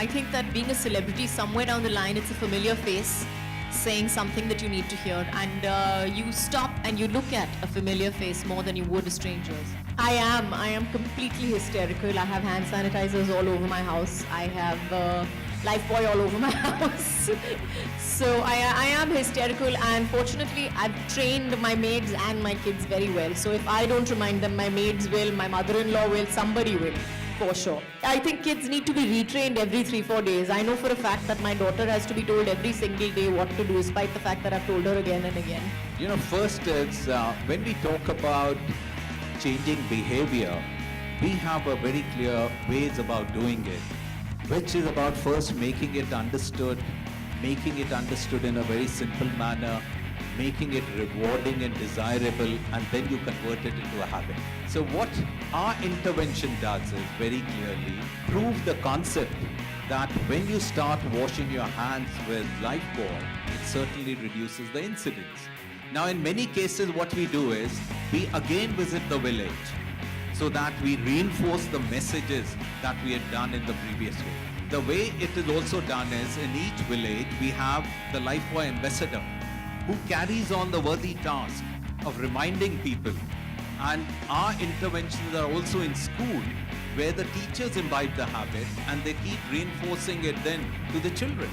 I think that being a celebrity, somewhere down the line, it's a familiar face saying something that you need to hear, and you stop and you look at a familiar face more than you would a stranger's. I am completely hysterical. I have hand sanitizers all over my house. I have Lifebuoy all over my house. So I am hysterical, and fortunately I've trained my maids and my kids very well. So if I don't remind them, my maids will, my mother-in-law will, somebody will. For sure. I think kids need to be retrained every 3-4 days. I know for a fact that my daughter has to be told every single day what to do, despite the fact that I've told her again and again. You know, first it's when we talk about changing behavior, we have a very clear ways about doing it, which is about first making it understood in a very simple manner, making it rewarding and desirable, and then you convert it into a habit. So what our intervention does is very clearly prove the concept that when you start washing your hands with Lifebuoy, it certainly reduces the incidence. Now in many cases what we do is we again visit the village so that we reinforce the messages that we had done in the previous way. The way it is also done is in each village we have the Lifebuoy ambassador who carries on the worthy task of reminding people. And our interventions are also in school where the teachers imbibe the habit and they keep reinforcing it then to the children.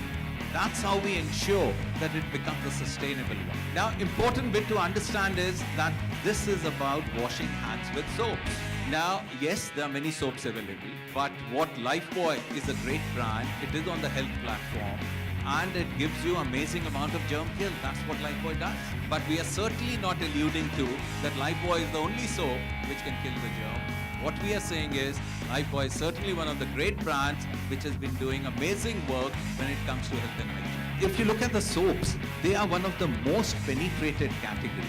That's how we ensure that it becomes a sustainable one. Now, important bit to understand is that this is about washing hands with soaps. Now, yes, there are many soaps available, but what Lifebuoy is a great brand. It is on the health platform, and it gives you amazing amount of germ kill. That's what Lifebuoy does. But we are certainly not alluding to that Lifebuoy is the only soap which can kill the germ. What we are saying is Lifebuoy is certainly one of the great brands which has been doing amazing work when it comes to health and hygiene. If you look at the soaps, they are one of the most penetrated category.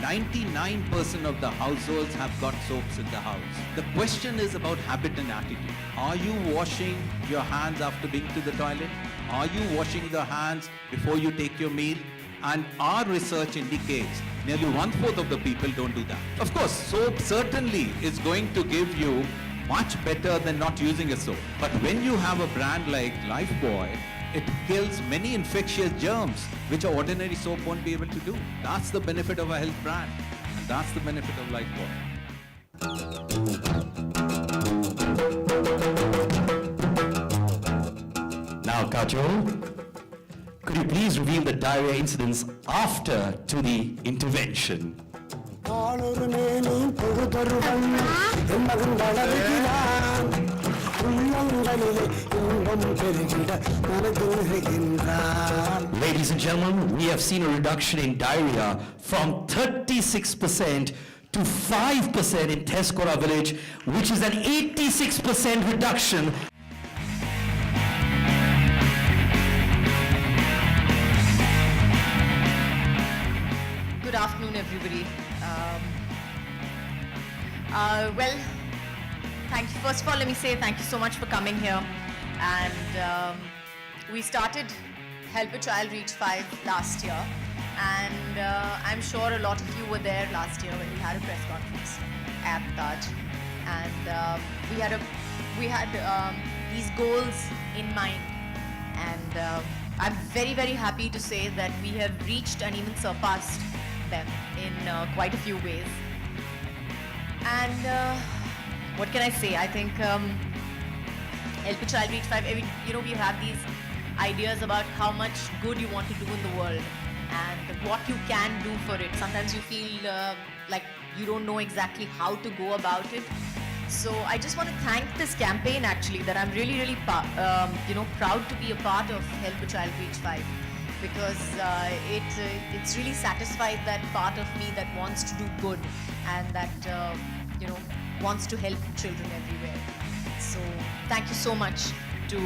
99% of the households have got soaps in the house. The question is about habit and attitude. Are you washing your hands after being to the toilet? Are you washing the hands before you take your meal? And our research indicates nearly 1/4 of the people don't do that. Of course, soap certainly is going to give you much better than not using a soap. But when you have a brand like Lifebuoy, it kills many infectious germs which an ordinary soap won't be able to do. That's the benefit of a health brand, and that's the benefit of Lifebuoy. Now, Kajol, could you please reveal the diarrhea incidents after to the intervention? Ladies and gentlemen, we have seen a reduction in diarrhea from 36% to 5% in Teskora village, which is an 86% reduction. Good afternoon, everybody. Well, thank you. First of all, let me say thank you so much for coming here. And we started Help a Child Reach 5 last year, and I'm sure a lot of you were there last year when we had a press conference at Taj, and we had these goals in mind, and I'm very, very happy to say that we have reached and even surpassed them in quite a few ways. And what can I say? I think Help a Child Reach 5, we have these ideas about how much good you want to do in the world and what you can do for it. Sometimes you feel like you don't know exactly how to go about it. So I just want to thank this campaign actually, that I'm really, really proud to be a part of Help a Child Reach 5, because it's really satisfied that part of me that wants to do good and that wants to help children everywhere. So thank you so much to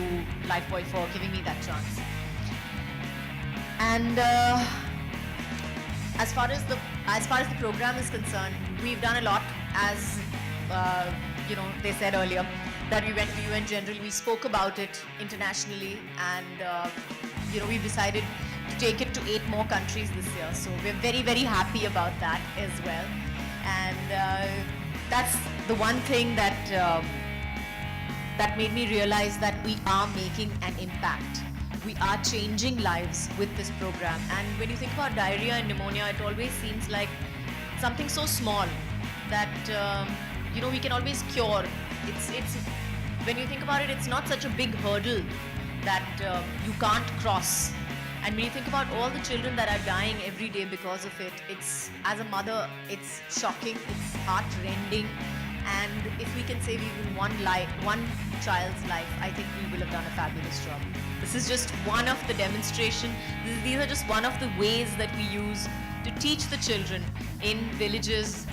Lifebuoy for giving me that chance. And as far as the program is concerned, we've done a lot. As they said earlier, that we went to UN General, we spoke about it internationally, and we've decided to take it to 8 more countries this year. So we're very, very happy about that as well. And that's the one thing that that made me realize that we are making an impact. We are changing lives with this program. And when you think about diarrhea and pneumonia, it always seems like something so small that we can always cure. It's when you think about it, it's not such a big hurdle that you can't cross. And when you think about all the children that are dying every day because of it, it's, as a mother, it's shocking, it's heart-rending. And if we can save even one child's life, I think we will have done a fabulous job. This is just one of the demonstration. These are just one of the ways that we use to teach the children in villages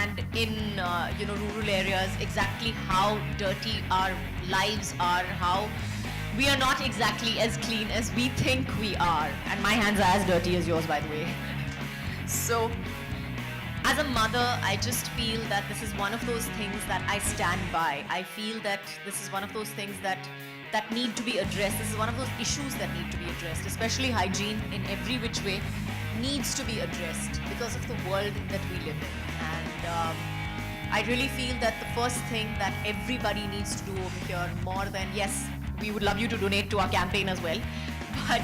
and in rural areas exactly how dirty our lives are, how we are not exactly as clean as we think we are. And my hands are as dirty as yours, by the way. So, as a mother, I just feel that this is one of those things that I stand by. I feel that this is one of those things that need to be addressed. This is one of those issues that need to be addressed, especially hygiene in every which way needs to be addressed because of the world that we live in. And I really feel that the first thing that everybody needs to do over here, more than, yes, we would love you to donate to our campaign as well, but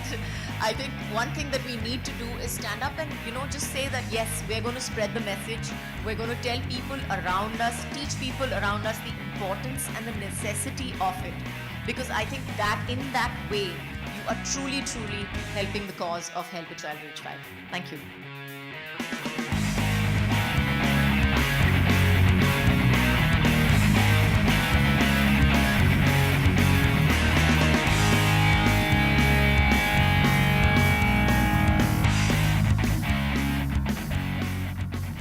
I think one thing that we need to do is stand up and, just say that, yes, we're going to spread the message. We're going to tell people around us, teach people around us the importance and the necessity of it. Because I think that in that way, you are truly, truly helping the cause of Help a Child Reach 5. Thank you.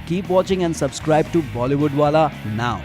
Keep watching and subscribe to Bollywood Wala now.